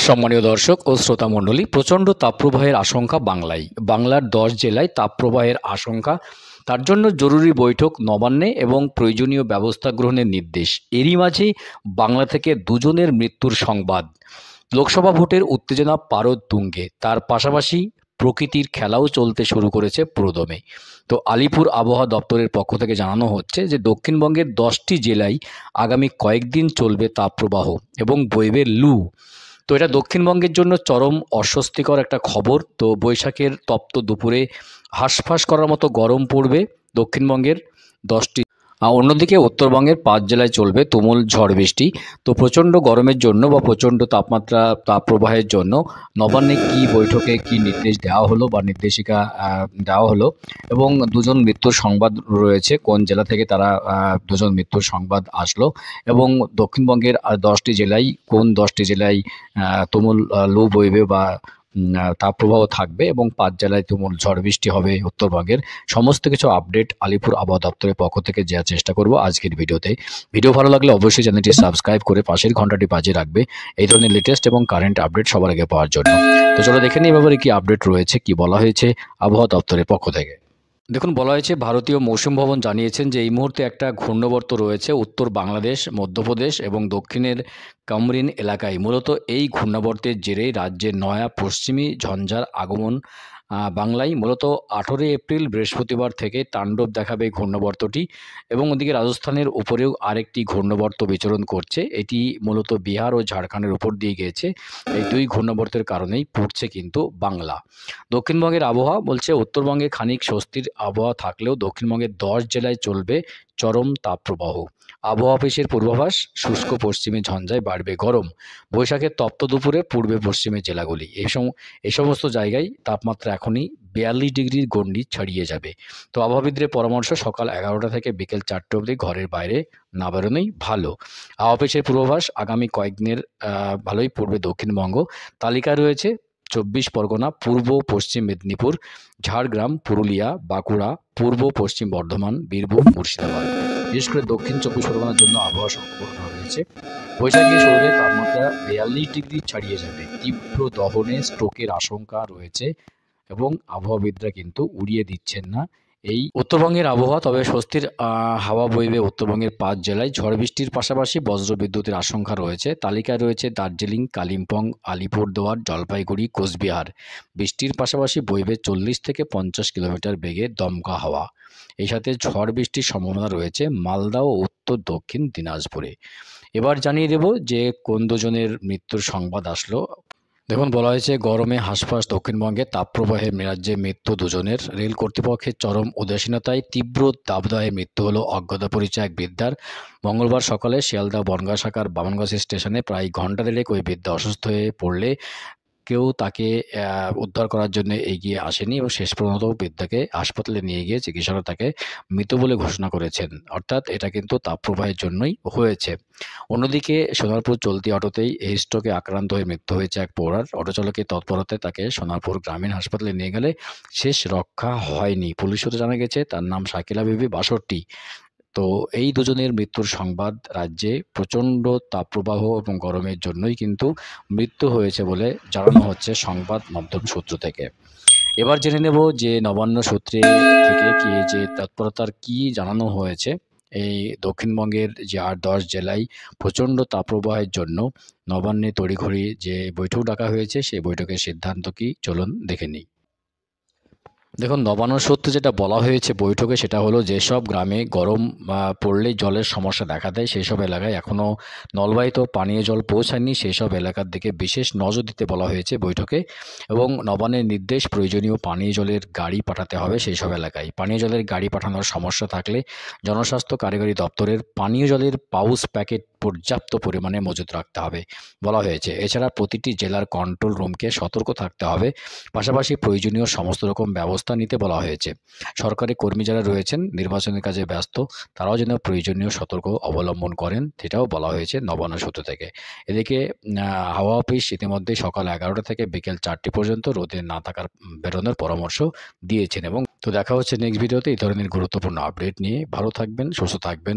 সম্মানীয় দর্শক ও শ্রোতা মণ্ডলী, প্রচণ্ড তাপপ্রবাহের আশঙ্কা বাংলার 10 জেলায় তাপপ্রবাহের আশঙ্কা। তার জন্য জরুরি বৈঠক নবান্নে এবং প্রয়োজনীয় ব্যবস্থা গ্রহণের নির্দেশ। এরই মাঝে বাংলা থেকে দুজনের মৃত্যুর সংবাদ। লোকসভা ভোটের উত্তেজনা পারদ তুঙ্গে, তার পাশাপাশি প্রকৃতির খেলাও চলতে শুরু করেছে পুরোদমে। তো আলিপুর আবহাওয়া দপ্তরের পক্ষ থেকে জানানো হচ্ছে যে দক্ষিণবঙ্গের 10টি জেলায় আগামী কয়েকদিন চলবে তাপপ্রবাহ এবং বইবে লু। তো এটা দক্ষিণবঙ্গের জন্য চরম অস্বস্তিকর একটা খবর। তো বৈশাখের তপ্ত দুপুরে হাঁসফাঁস করার মতো গরম পড়বে দক্ষিণবঙ্গের 10টি। অন্যদিকে উত্তরবঙ্গের 5 জেলায় চলবে তুমুল ঝড় বৃষ্টি। তো প্রচণ্ড গরমের জন্য বা প্রচণ্ড তাপপ্রবাহের জন্য নবান্নে কি বৈঠকে কি নির্দেশ দেওয়া হলো বা নির্দেশিকা দেওয়া হলো, এবং দুজন মৃত্যুর সংবাদ রয়েছে, কোন জেলা থেকে তারা দুজন মৃত্যুর সংবাদ আসলো, এবং দক্ষিণবঙ্গের 10টি জেলায় কোন 10টি জেলায় তুমুল লু বইবে বা তাপপ্রবাহ থাকবে, এবং 5 জেলায় তুমুল ঝড় বৃষ্টি হবে উত্তরবঙ্গের। সমস্ত কিছু আপডেট আলিপুর আবহাওয়া দপ্তরের পক্ষ থেকে দেওয়ার চেষ্টা করব আজকের ভিডিওতে। ভিডিও ভালো লাগলে অবশ্যই চ্যানেলটি সাবস্ক্রাইব করে পাশের ঘন্টাটি বাজিয়ে রাখবে এই ধরনের লেটেস্ট এবং কারেন্ট আপডেট সবার আগে পাওয়ার জন্য। তো চলো দেখে নিই এভাবে কি আপডেট রয়েছে, কি বলা হয়েছে আবহাওয়া দপ্তরের পক্ষ থেকে। দেখুন, বলা হয়েছে ভারতীয় মৌসুম ভবন জানিয়েছেন যে এই মুহূর্তে একটা ঘূর্ণাবর্ত রয়েছে উত্তর বাংলাদেশ, মধ্যপ্রদেশ এবং দক্ষিণের কামরিন এলাকায়। মূলত এই ঘূর্ণাবর্তের জেরে রাজ্যের নয়া পশ্চিমী ঝঞ্ঝার আগমন বাংলায় মূলত 18 এপ্রিল বৃহস্পতিবার থেকে তাণ্ডব দেখাবে এই ঘূর্ণাবর্তটি, এবং ওদিকে রাজস্থানের উপরেও আরেকটি ঘূর্ণাবর্ত বিচরণ করছে। এটি মূলত বিহার ও ঝাড়খণ্ডের উপর দিয়ে গিয়েছে। এই দুই ঘূর্ণাবর্তের কারণেই পড়ছে কিন্তু বাংলা। দক্ষিণবঙ্গের আবহাওয়া বলছে উত্তরবঙ্গে খানিক স্বস্তির আবহাওয়া থাকলেও দক্ষিণবঙ্গের 10 জেলায় চলবে চরম তাপপ্রবাহ। আবহাওয়া অফিসের পূর্বাভাস, শুষ্ক পশ্চিমে ঝঞ্ঝায় বাড়বে গরম। বৈশাখের তপ্ত দুপুরে পূর্বে পশ্চিমের জেলাগুলি এই সমস্ত জায়গায় তাপমাত্রা এখনই 42 ডিগ্রির গণ্ডি ছাড়িয়ে যাবে। তো আবহাওয়াবিদদের পরামর্শ সকাল 11টা থেকে বিকেল 4টে অবধি ঘরের বাইরে না বেরোনোই ভালো। আবহাওয়া অফিসের পূর্বাভাস আগামী কয়েকদিনের ভালোই পড়বে দক্ষিণবঙ্গ। তালিকায় রয়েছে 24 পরগনা, পূর্ব পশ্চিম মেদিনীপুর, ঝাড়গ্রাম, পুরুলিয়া, বাঁকুড়া, পূর্ব পশ্চিম বর্ধমান, বীরভূম, মুর্শিদাবাদ। বিশেষ করে দক্ষিণ 24 পরগনার জন্য আবহাওয়া সতর্ক রয়েছে। বৈশাখী শুরুতে তাপমাত্রা 42 ডিগ্রি ছাড়িয়ে যাবে। তীব্র দহনে স্ট্রোকের আশঙ্কা রয়েছে এবং আবহাওয়াবিদরা কিন্তু উড়িয়ে দিচ্ছেন না এই উত্তরবঙ্গের আবহাওয়া। তবে স্বস্তির হাওয়া বইবে উত্তরবঙ্গের 5 জেলায়। ঝড় বৃষ্টির পাশাপাশি বজ্রবিদ্যুতের আশঙ্কা রয়েছে। তালিকায় রয়েছে দার্জিলিং, কালিম্পং, আলিপুরদুয়ার, জলপাইগুড়ি, কোচবিহার। বৃষ্টির পাশাপাশি বইবে 40 থেকে 50 কিলোমিটার বেগে দমকা হাওয়া। এই সাথে ঝড় বৃষ্টির সম্ভাবনা রয়েছে মালদা ও উত্তর দক্ষিণ দিনাজপুরে। এবার জানিয়ে দেব যে কোন দুজনের মৃত্যুর সংবাদ আসলো। দেখুন, বলা হয়েছে গরমে হাঁসফাঁস দক্ষিণবঙ্গে, তাপপ্রবাহে রাজ্যে মৃত্যু দুজনের। রেল কর্তৃপক্ষের চরম উদাসীনতায় তীব্র দাবদাহে মৃত্যু হলো অজ্ঞাত পরিচয় এক বৃদ্ধার। মঙ্গলবার সকালে শিয়ালদা বনগাঁ শাখার বামনগাছি স্টেশনে প্রায় ঘণ্টা দেড়েক ওই বৃদ্ধা অসুস্থ হয়ে পড়লে কেউ তাকে উদ্ধার করার জন্য এগিয়ে আসেনি, এবং শেষ পর্যন্ত বৃদ্ধাকে হাসপাতালে নিয়ে গিয়ে চিকিৎসকরা তাকে মৃত বলে ঘোষণা করেছেন। অর্থাৎ এটা কিন্তু তাপপ্রবাহের জন্যই হয়েছে। অন্যদিকে সোনারপুর চলতি অটোতেই এই স্ট্রোকে আক্রান্ত হয়ে মৃত্যু হয়েছে এক পৌরার। অটো চালকের তৎপরতায় তাকে সোনারপুর গ্রামীণ হাসপাতালে নিয়ে গেলে শেষ রক্ষা হয়নি। পুলিশ সূত্রে জানা গেছে তার নাম শাকিলা বিবি, 62। তো এই দুজনের মৃত্যুর সংবাদ রাজ্যে প্রচণ্ড তাপপ্রবাহ এবং গরমের জন্যই কিন্তু মৃত্যু হয়েছে বলে জানানো হচ্ছে সংবাদ মাধ্যম সূত্র থেকে। এবার জেনে নেব যে নবান্ন সূত্রে থেকে কি যে তৎপরতার কি জানানো হয়েছে এই দক্ষিণবঙ্গের যে 8-10 জেলায় প্রচণ্ড তাপপ্রবাহের জন্য নবান্নে তড়িঘড়ি যে বৈঠক ডাকা হয়েছে, সেই বৈঠকের সিদ্ধান্ত কি চলুন দেখে নিই। দেখুন, নবান্ন সূত্রে যেটা বলা হয়েছে বৈঠকে, সেটা হলো যেসব গ্রামে গরম পড়লেই জলের সমস্যা দেখা দেয় সেই সব এলাকায় এখনও নলবাহিত পানীয় জল পৌঁছায়নি, সেই সব এলাকার দিকে বিশেষ নজর দিতে বলা হয়েছে বৈঠকে। এবং নবান্নের নির্দেশ, প্রয়োজনীয় পানীয় জলের গাড়ি পাঠাতে হবে সেই সব এলাকায়। পানীয় জলের গাড়ি পাঠানোর সমস্যা থাকলে জনস্বাস্থ্য কারিগরি দপ্তরের পানীয় জলের পাউচ প্যাকেট পর্যাপ্ত পরিমাণে মজুত রাখতে হবে বলা হয়েছে। এছাড়া প্রতিটি জেলার কন্ট্রোল রুমকে সতর্ক থাকতে হবে, পাশাপাশি প্রয়োজনীয় সমস্ত রকম ব্যবস্থা নিতে বলা হয়েছে। সরকারি কর্মী যারা রয়েছেন নির্বাচনের কাজে ব্যস্ত, তারাও যেন প্রয়োজনীয় সতর্ক অবলম্বন করেন, সেটাও বলা হয়েছে নবান্ন সূত্র থেকে। এদিকে হাওয়া অফিস ইতিমধ্যে সকাল 11টা থেকে বিকেল 4টে পর্যন্ত রোদে না থাকার বেরোনোর পরামর্শ দিয়েছেন। এবং তো দেখা হচ্ছে নেক্সট ভিডিওতে এই ধরনের গুরুত্বপূর্ণ আপডেট নিয়ে। ভালো থাকবেন, সুস্থ থাকবেন।